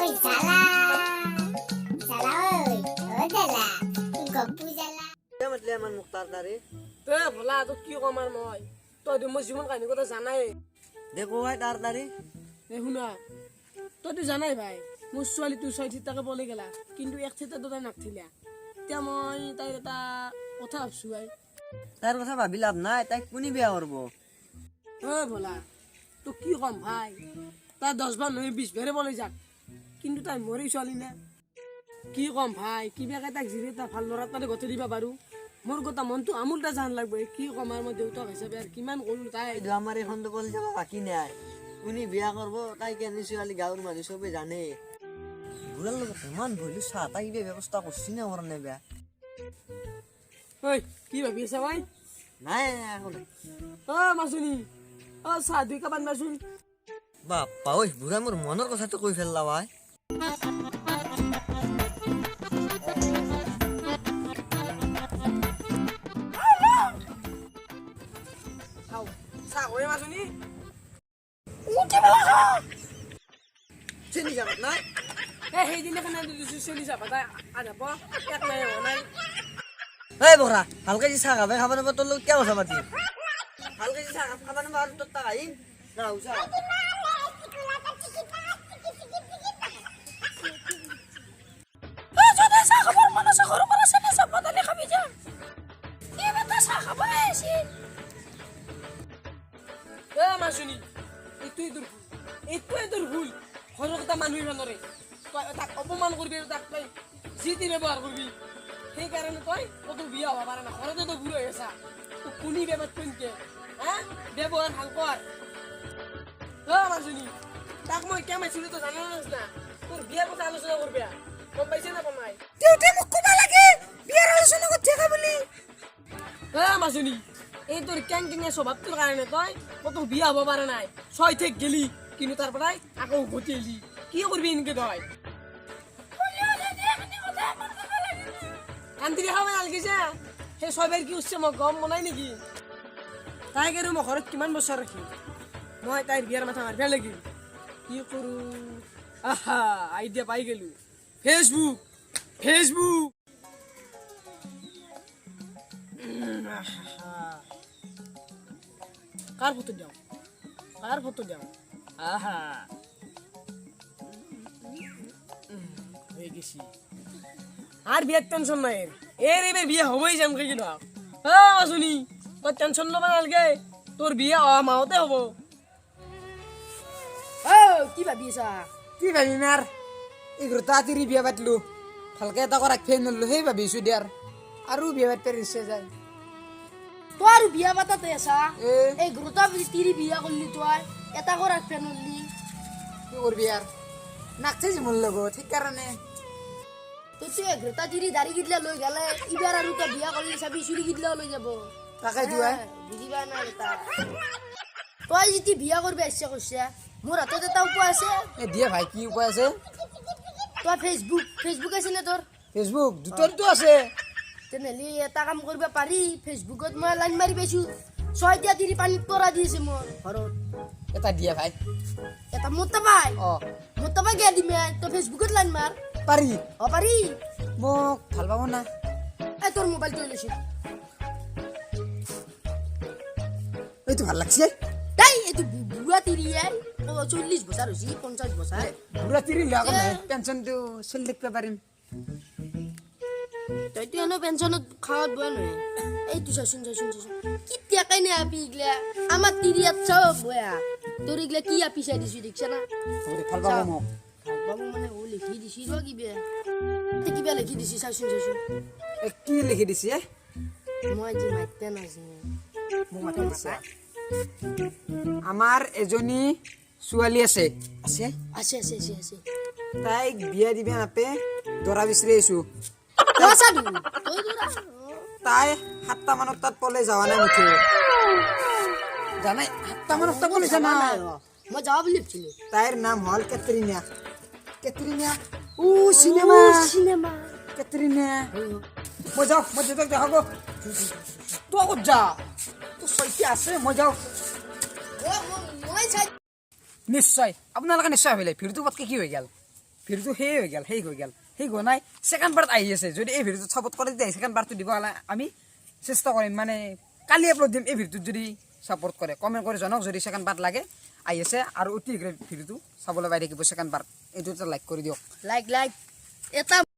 Salah. Salah oi. Oh salah. Goppu salah. म्हटले मन मुख्तार तारे তে ভোলা তো কি কম আর মই তই মোৰ জীৱন কাহিনী কথা জানাই देखो भाई तार तारे এই শুনা তইতো জানাই ভাই মোৰ ছোৱালীটো 6 থিতাকে পলে গেলা কিন্তু এক থিতা দুটা নাকথিলা এতিয়া মই তাইৰ এটা কথা ভাবছো ভাই तार কথা ভাবি লাভ নাই তাই কোনি বিয়া করব ও ভোলা তো কি কম ভাই তাই 10 বার নয় 20 বারে বলে যাক কিন্তু তাই মরি ছোৱালী না কি কম ভাই কিবাকে তাক জিৰে তা ভাল লৰা তাৰে গতে দিবা পাৰো মোৰ কথা মনটো আমুলটা জান লাগবে কি কম আৰ মই দেউতাক হিচাপে আৰ কিমান কৰো তাই এই আমার এখন তো বলে যাবা বাকি নাই কোনি বিয়া করব তাই কেনে ছোৱালী গাঁৱৰ মানুহ সবে জানে বুড়ার লোক ইমান ভইলু চা তাই বিয়া ব্যবস্থা করছি না আমার নেবে ঐ কি ভাবি আছা ভাই নাই এখন ও মাসুনি ও সাধু কাবান মাসুন বাপ্পা ওই বুড়া মোর মনের কথা তো কই ফেললা ভাই খাও সা ওই মাসুনি চিনি যাবে নাই এ সেই দিনা খানা দিছো চলি যাবা তাই আধা প এক নাই নাই এই বকরা হালকা জি চা খাবে খাবার পর তোর লোক কে বসা পাতি হালকা জি চা খাবার পর তোর টাকা আইন না উসা যদি চা খাবার মন আছে ঘর করে সেনে সব বদলে খাবি যা এবে তো চা খাবার আইছি এ মাসুনি এতুই তোর ভুল ঘরকটা মানুষ নরে তুই তাক অপমান করবি তাক তুই জিতি ব্যবহার করবি সেই কারণে তুই কত বিয়া হওয়া পারে না ঘরতে তো বুড়ো হয়ে গেছা তো কোনি ব্যবহার কোনকে হ্যাঁ ব্যবহার ভাল কর ও মাসুনি তাক মই কেমন ছিল তো জানা না তোর বিয়ার কথা আলোচনা করবে কম পাইছে না কমাই দেউতে মোক কবা লাগে বিয়ার আলোচনা করতে খা বলি মাসুনি এই তোর ক্যাঙ্কিং এর স্বভাবটোর কারণে তুই কত বিয়া হব পারে নাই 6 থেকে গেলি কিন্তু তারপরে আকৌ গতি এলি কি করবি ইনকে তুই কান্দিরে খাওয়া নালগিছে সেই সবের কি উঠছে মই গম বনাই নেকি তাই কেন মই ঘৰত কিমান বছৰ ৰাখি মই তাইৰ বিয়াৰ মাথা মাৰিব লাগিল কি কৰো আহা আইডিয়া পাই গেলো ফেসবুক কার ফটো দাও আহা হয়ে গেছি আর বিয়ের টেনশন নাই এর এবে বিয়ে হবই যাম কি না শুনি তোর টেনশন লবা নালগে তোর বিয়ে মাহতে হব কি ভাবিছা কি ভাবি মার এগুলো তাড়াতাড়ি বিয়া পাতলো ভালকে এটা করা ফেন নলো সেই ভাবিছো দিয়ার আৰু বিয়া পাততে ইচ্ছা যায় তোর বিয়া পাতাতে আসা এ এই গ্রুতা তিরি বিয়া করলি তুই এটা করে ফেন উঠলি কি করবি আর নাচছে যে মূল লোক ঠিক কারণে তুই তুই গ্রুতা তিরি দাড়ি গিদলা লই গেলে ইবার আর তো বিয়া করলি সবই চুরি গিদলা লই যাব টাকাই দিবা বুঝিবা না এটা তুই যদি বিয়া করবে ইচ্ছা করছে মোর হাতত এটা উপায় আছে এ দিয়া ভাই কি উপায় আছে তুই ফেসবুক আছে না তোর ফেসবুক দুটোর তো আছে তেনেহলে এটা কাম কৰিব পাৰি ফেসবুকত মই লাইন মাৰি পাইছো 6 দিয়া তিৰি পানীত পৰা দিছে মোৰ ঘৰত এটা দিয়া ভাই এটা মোটাবাই অ গিয়া দিমে তো ফেসবুকত লাইন মাৰ পাৰি অ পাৰি মোক ভাল পাব না এই তোৰ মোবাইলটো লৈছো এইটো ভাল লাগছে তাই এইটো বুঢ়া তিৰিয়াই 40 বছৰ হৈছে 50 বছৰ বুঢ়া তিৰি লাগা নাই পেনশনটো চলি দেখতে পাৰিম তইতো এনে পেনশনত খাওয়াত বয় নহয় এইটো চাচোন কেতিয়া কাইনে আপি ইগলা আমার তিরিয়াত সব বয়া তোর ইগলা কি আপি চাই দিছি দেখছ না ভাল পাব মোক বাবু মানে ও লিখি দিছি র কিবা লিখি দিছি চাচোন এ কি লিখি দিছে মই যে মাইতে নাজি মোক মাথা দিছে আমাৰ এজনী ছোৱালী আছে আছে আছে তাইক বিয়া দিবে নাপে দৰা বিচাৰি আছো কোসাডু তুই দুরা তাই 7টা মানত তাত পলে যাওয়া নাই মুঠে জানাই 7টা মানত তাত পলে জানা মই জবাব লিখছিল তাইৰ নাম হল কেটরিনা ও সিনেমা কেটরিনা মই যাও মই যেতে দেখাব তো আগত যা তো সৈতে আছে মই যাও মই চাই নিশ্চয় আপোনালোকে নিশ্চয় ভাবিলে ভিডিঅ'টো পতকে কি হৈ গেল ভিডিঅ'টো সেই হৈ গ'ল সেই হোৱা নাই ছেকেণ্ড পাৰ্ট আহি আছে যদি এই ভিডিঅ'টো ছাপোৰ্ট কৰে তেতিয়া ছেকেণ্ড পাৰ্টটো দিব হ'লে আমি চেষ্টা কৰিম মানে কালি আপলোড দিম এই ভিডিঅ'টোত যদি ছাপোৰ্ট কৰে কমেণ্ট কৰি জনাওক যদি ছেকেণ্ড পাৰ্ট লাগে আহি আছে আৰু অতি শীঘ্ৰে ভিডিঅ'টো চাবলৈ পাই থাকিব ছেকেণ্ড পাৰ্ট এইটো এটা লাইক কৰি দিয়ক লাইক এটা